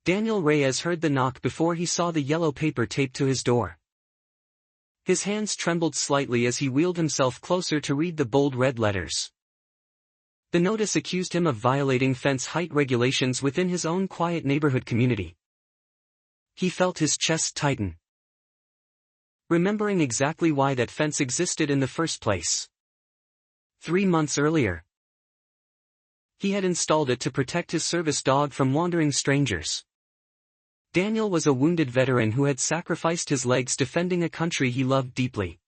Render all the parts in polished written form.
Daniel Reyes heard the knock before he saw the yellow paper taped to his door. His hands trembled slightly as he wheeled himself closer to read the bold red letters. The notice accused him of violating fence height regulations within his own quiet neighborhood community. He felt his chest tighten, remembering exactly why that fence existed in the first place. 3 months earlier, he had installed it to protect his service dog from wandering strangers. Daniel was a wounded veteran who had sacrificed his legs defending a country he loved deeply.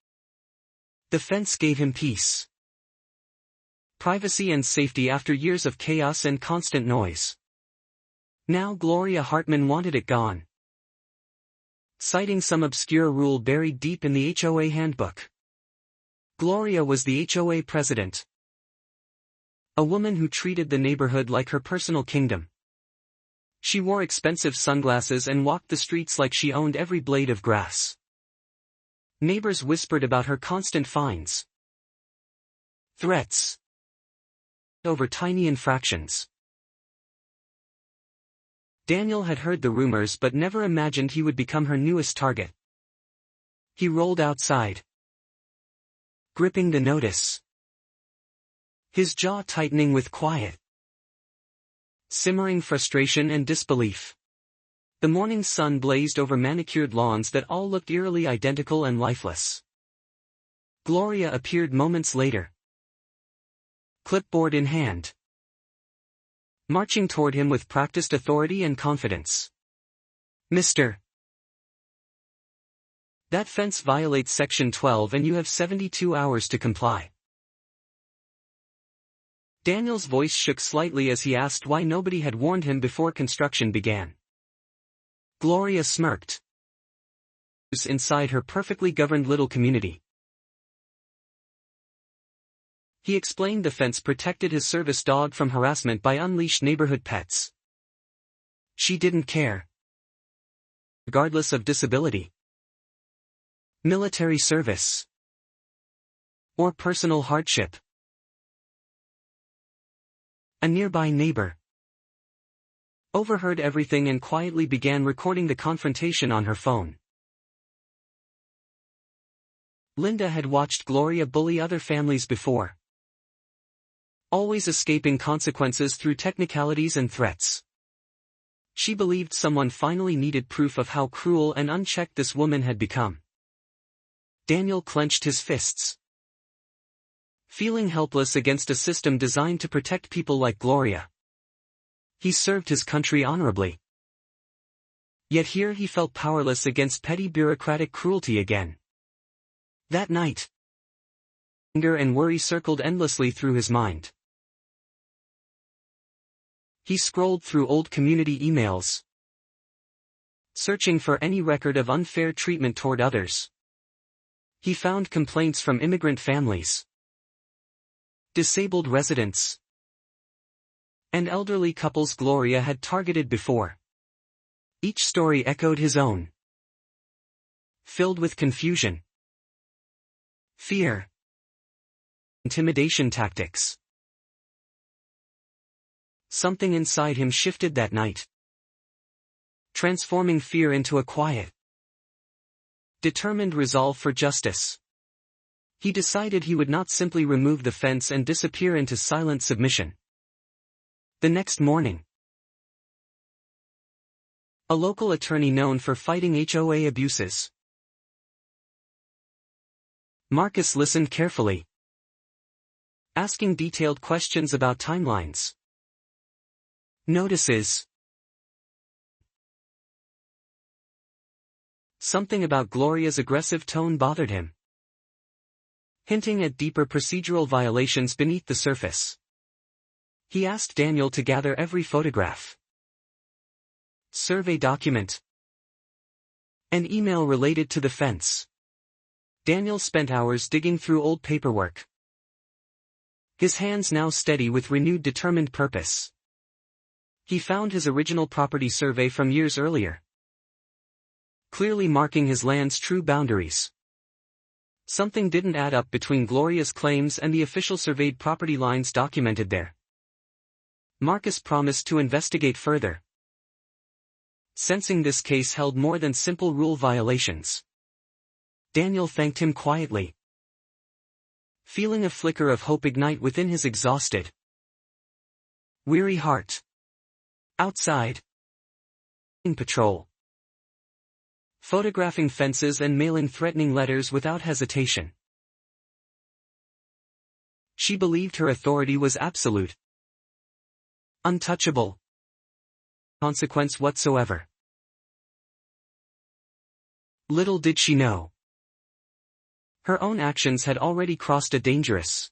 The fence gave him peace, privacy and safety after years of chaos and constant noise. Now Gloria Hartman wanted it gone, citing some obscure rule buried deep in the HOA handbook. Gloria was the HOA president, a woman who treated the neighborhood like her personal kingdom. She wore expensive sunglasses and walked the streets like she owned every blade of grass. Neighbors whispered about her constant fines, threats over tiny infractions. Daniel had heard the rumors but never imagined he would become her newest target. He rolled outside, gripping the notice, his jaw tightening with quiet, simmering frustration and disbelief. The morning sun blazed over manicured lawns that all looked eerily identical and lifeless. Gloria appeared moments later, clipboard in hand, marching toward him with practiced authority and confidence. "Mr. That fence violates Section 12 and you have 72 hours to comply." Daniel's voice shook slightly as he asked why nobody had warned him before construction began. Gloria smirked. Inside her perfectly governed little community. He explained the fence protected his service dog from harassment by unleashed neighborhood pets. She didn't care, regardless of disability, military service, or personal hardship. A nearby neighbor overheard everything and quietly began recording the confrontation on her phone. Linda had watched Gloria bully other families before, always escaping consequences through technicalities and threats. She believed someone finally needed proof of how cruel and unchecked this woman had become. Daniel clenched his fists, feeling helpless against a system designed to protect people like Gloria. He served his country honorably. Yet here he felt powerless against petty bureaucratic cruelty again. That night, anger and worry circled endlessly through his mind. He scrolled through old community emails, searching for any record of unfair treatment toward others. He found complaints from immigrant families, disabled residents, and elderly couples Gloria had targeted before. Each story echoed his own, filled with confusion, fear, intimidation tactics. Something inside him shifted that night, transforming fear into a quiet, determined resolve for justice. He decided he would not simply remove the fence and disappear into silent submission. The next morning, a local attorney known for fighting HOA abuses, Marcus, listened carefully, asking detailed questions about timelines, notices. Something about Gloria's aggressive tone bothered him, hinting at deeper procedural violations beneath the surface. He asked Daniel to gather every photograph, survey document, and email related to the fence. Daniel spent hours digging through old paperwork, his hands now steady with renewed determined purpose. He found his original property survey from years earlier, clearly marking his land's true boundaries. Something didn't add up between Gloria's claims and the official surveyed property lines documented there. Marcus promised to investigate further, sensing this case held more than simple rule violations. Daniel thanked him quietly, feeling a flicker of hope ignite within his exhausted, weary heart. Outside, in patrol, photographing fences and mailing threatening letters without hesitation. She believed her authority was absolute, untouchable, consequence whatsoever. Little did she know, her own actions had already crossed a dangerous,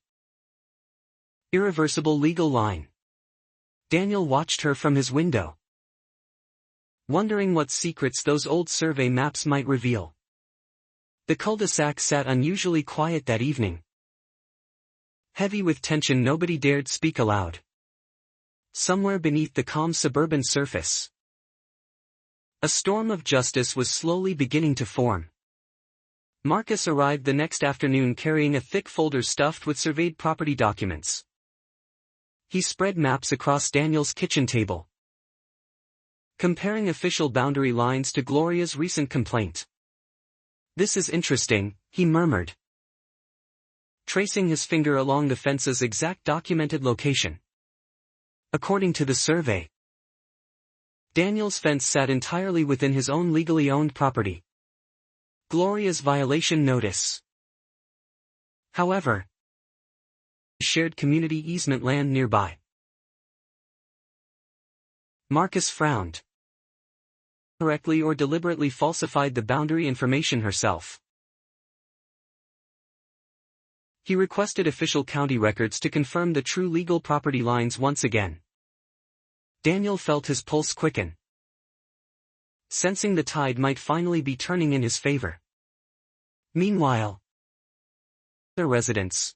irreversible legal line. Daniel watched her from his window, wondering what secrets those old survey maps might reveal. The cul-de-sac sat unusually quiet that evening. Heavy with tension, nobody dared speak aloud. Somewhere beneath the calm suburban surface, a storm of justice was slowly beginning to form. Marcus arrived the next afternoon carrying a thick folder stuffed with surveyed property documents. He spread maps across Daniel's kitchen table, comparing official boundary lines to Gloria's recent complaint. "This is interesting," he murmured, tracing his finger along the fence's exact documented location. According to the survey, Daniel's fence sat entirely within his own legally owned property. Gloria's violation notice, however, shared community easement land nearby. Marcus frowned. Correctly or deliberately falsified the boundary information herself. He requested official county records to confirm the true legal property lines once again. Daniel felt his pulse quicken, sensing the tide might finally be turning in his favor. Meanwhile, the residents,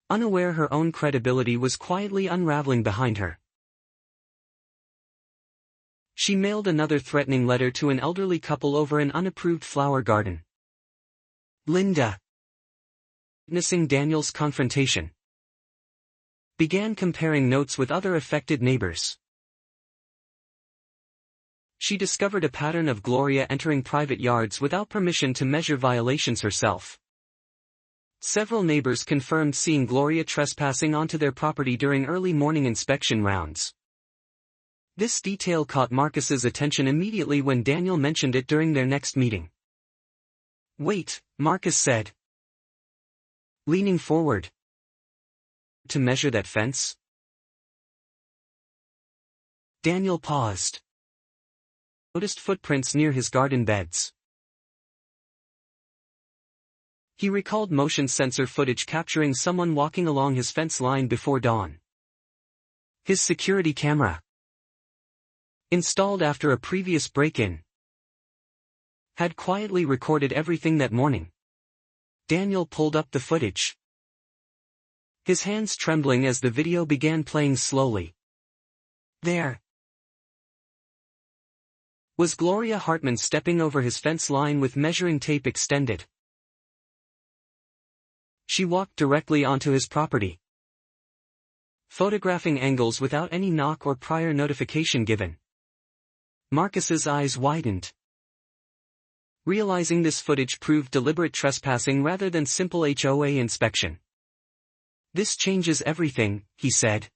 unaware her own credibility was quietly unraveling behind her. She mailed another threatening letter to an elderly couple over an unapproved flower garden. Linda, witnessing Daniel's confrontation, began comparing notes with other affected neighbors. She discovered a pattern of Gloria entering private yards without permission to measure violations herself. Several neighbors confirmed seeing Gloria trespassing onto their property during early morning inspection rounds. This detail caught Marcus's attention immediately when Daniel mentioned it during their next meeting. "Wait," Marcus said, leaning forward. "To measure that fence?" Daniel paused. Noticed footprints near his garden beds. He recalled motion sensor footage capturing someone walking along his fence line before dawn. His security camera, installed after a previous break-in, had quietly recorded everything that morning. Daniel pulled up the footage, his hands trembling as the video began playing slowly. There was Gloria Hartman stepping over his fence line with measuring tape extended. She walked directly onto his property, photographing angles without any knock or prior notification given. Marcus's eyes widened, realizing this footage proved deliberate trespassing rather than simple HOA inspection. "This changes everything," he said.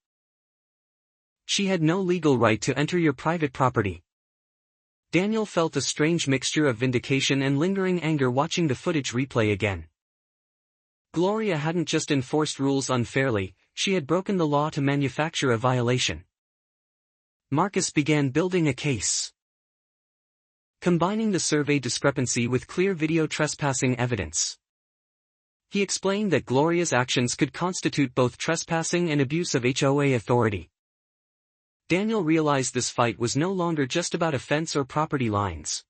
"She had no legal right to enter your private property." Daniel felt a strange mixture of vindication and lingering anger watching the footage replay again. Gloria hadn't just enforced rules unfairly, she had broken the law to manufacture a violation. Marcus began building a case, combining the survey discrepancy with clear video trespassing evidence. He explained that Gloria's actions could constitute both trespassing and abuse of HOA authority. Daniel realized this fight was no longer just about a fence or property lines.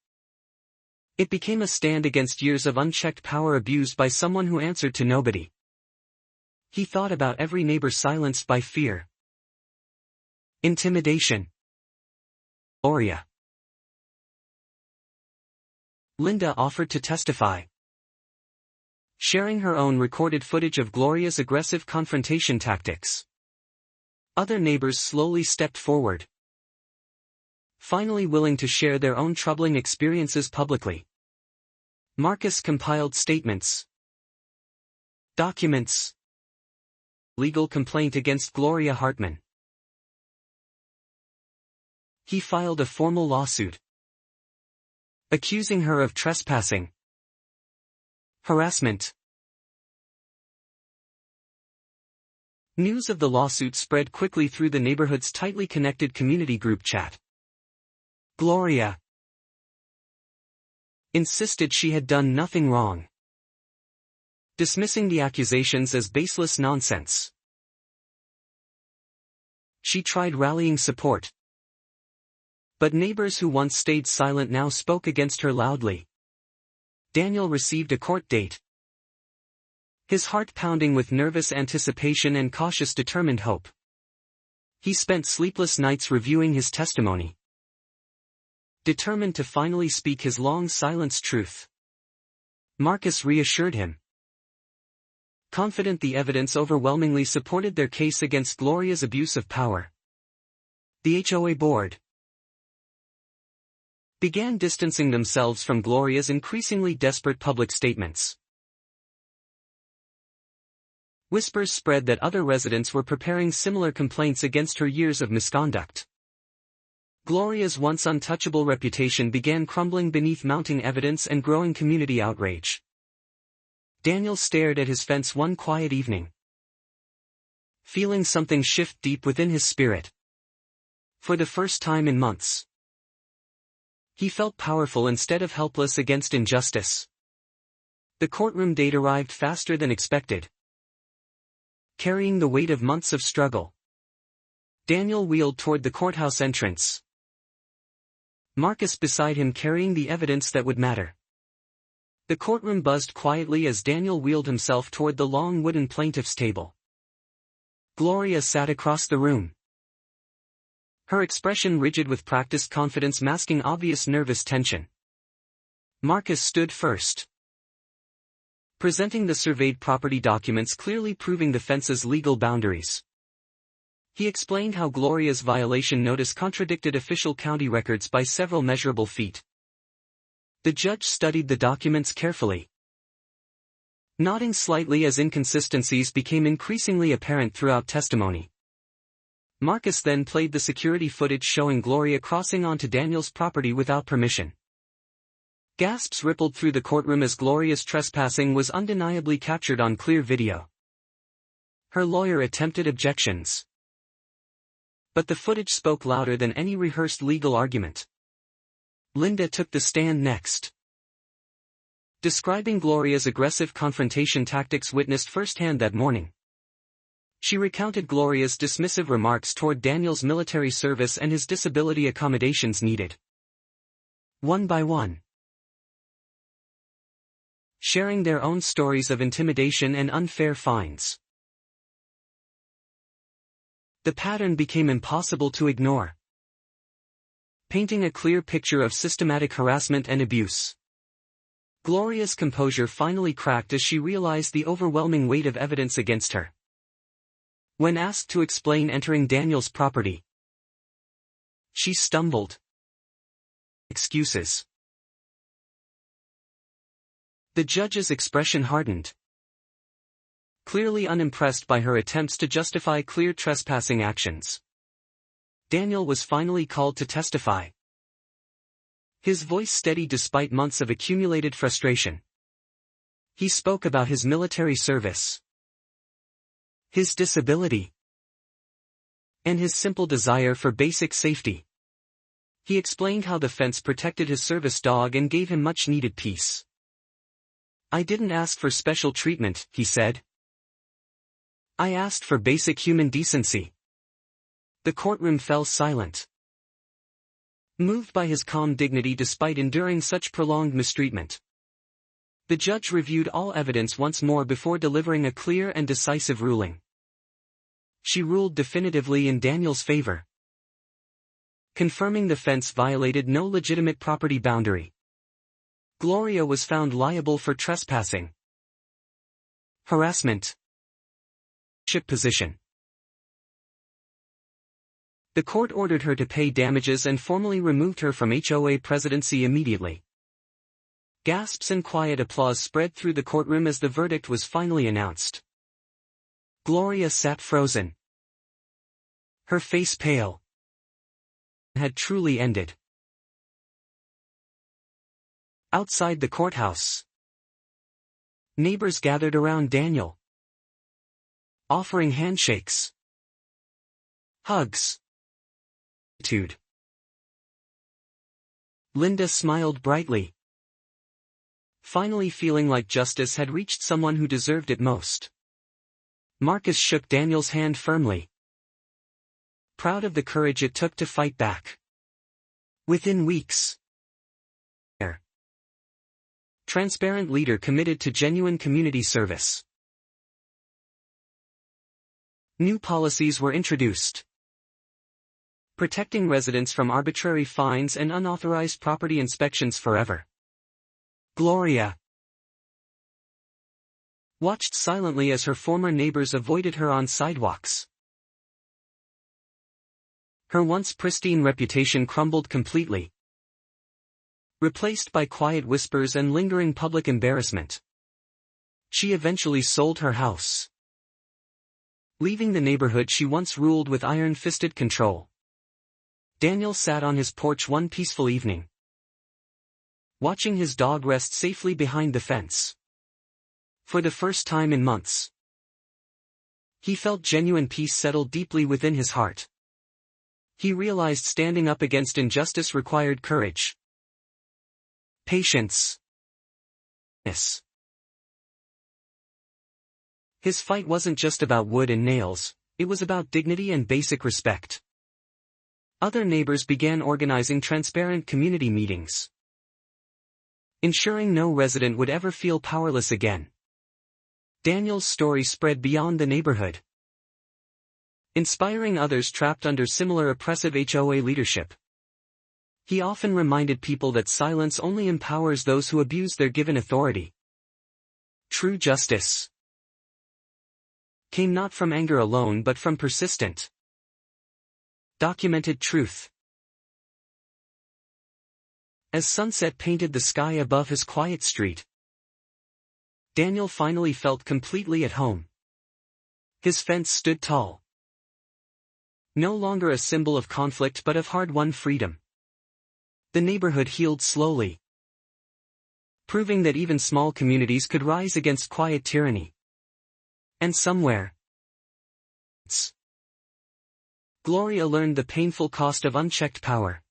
It became a stand against years of unchecked power abused by someone who answered to nobody. He thought about every neighbor silenced by fear, intimidation. Gloria. Linda offered to testify, sharing her own recorded footage of Gloria's aggressive confrontation tactics. Other neighbors slowly stepped forward, finally willing to share their own troubling experiences publicly. Marcus compiled statements, documents, legal complaint against Gloria Hartman. He filed a formal lawsuit, accusing her of trespassing, harassment. News of the lawsuit spread quickly through the neighborhood's tightly connected community group chat. Gloria insisted she had done nothing wrong, dismissing the accusations as baseless nonsense. She tried rallying support, but neighbors who once stayed silent now spoke against her loudly. Daniel received a court date, his heart pounding with nervous anticipation and cautious determined hope. He spent sleepless nights reviewing his testimony, determined to finally speak his long-silenced truth. Marcus reassured him, confident the evidence overwhelmingly supported their case against Gloria's abuse of power. The HOA board began distancing themselves from Gloria's increasingly desperate public statements. Whispers spread that other residents were preparing similar complaints against her years of misconduct. Gloria's once untouchable reputation began crumbling beneath mounting evidence and growing community outrage. Daniel stared at his fence one quiet evening, feeling something shift deep within his spirit. For the first time in months, he felt powerful instead of helpless against injustice. The courtroom date arrived faster than expected, carrying the weight of months of struggle. Daniel wheeled toward the courthouse entrance, Marcus beside him carrying the evidence that would matter. The courtroom buzzed quietly as Daniel wheeled himself toward the long wooden plaintiff's table. Gloria sat across the room, her expression rigid with practiced confidence masking obvious nervous tension. Marcus stood first, presenting the surveyed property documents clearly proving the fence's legal boundaries. He explained how Gloria's violation notice contradicted official county records by several measurable feet. The judge studied the documents carefully, nodding slightly as inconsistencies became increasingly apparent throughout testimony. Marcus then played the security footage showing Gloria crossing onto Daniel's property without permission. Gasps rippled through the courtroom as Gloria's trespassing was undeniably captured on clear video. Her lawyer attempted objections, but the footage spoke louder than any rehearsed legal argument. Linda took the stand next, describing Gloria's aggressive confrontation tactics witnessed firsthand that morning. She recounted Gloria's dismissive remarks toward Daniel's military service and his disability accommodations needed. One by one, sharing their own stories of intimidation and unfair fines. The pattern became impossible to ignore, painting a clear picture of systematic harassment and abuse. Gloria's composure finally cracked as she realized the overwhelming weight of evidence against her. When asked to explain entering Daniel's property, she stumbled. Excuses. The judge's expression hardened, clearly unimpressed by her attempts to justify clear trespassing actions. Daniel was finally called to testify, his voice steady despite months of accumulated frustration. He spoke about his military service, his disability, and his simple desire for basic safety. He explained how the fence protected his service dog and gave him much-needed peace. "I didn't ask for special treatment," he said. "I asked for basic human decency." The courtroom fell silent, moved by his calm dignity despite enduring such prolonged mistreatment. The judge reviewed all evidence once more before delivering a clear and decisive ruling. She ruled definitively in Daniel's favor, confirming the fence violated no legitimate property boundary. Gloria was found liable for trespassing, harassment, position. The court ordered her to pay damages and formally removed her from HOA presidency immediately. Gasps and quiet applause spread through the courtroom as the verdict was finally announced. Gloria sat frozen. Her face pale. Had truly ended. Outside the courthouse, neighbors gathered around Daniel, offering handshakes, hugs. Linda smiled brightly, finally feeling like justice had reached someone who deserved it most. Marcus shook Daniel's hand firmly, proud of the courage it took to fight back. Within weeks, transparent leader committed to genuine community service. New policies were introduced, protecting residents from arbitrary fines and unauthorized property inspections forever. Gloria watched silently as her former neighbors avoided her on sidewalks. Her once pristine reputation crumbled completely, replaced by quiet whispers and lingering public embarrassment. She eventually sold her house, leaving the neighborhood she once ruled with iron-fisted control. Daniel sat on his porch one peaceful evening, watching his dog rest safely behind the fence. For the first time in months, he felt genuine peace settle deeply within his heart. He realized standing up against injustice required courage, patience. His fight wasn't just about wood and nails, it was about dignity and basic respect. Other neighbors began organizing transparent community meetings, ensuring no resident would ever feel powerless again. Daniel's story spread beyond the neighborhood, inspiring others trapped under similar oppressive HOA leadership. He often reminded people that silence only empowers those who abuse their given authority. True justice came not from anger alone but from persistent, documented truth. As sunset painted the sky above his quiet street, Daniel finally felt completely at home. His fence stood tall, no longer a symbol of conflict but of hard-won freedom. The neighborhood healed slowly, proving that even small communities could rise against quiet tyranny. And somewhere, Gloria learned the painful cost of unchecked power.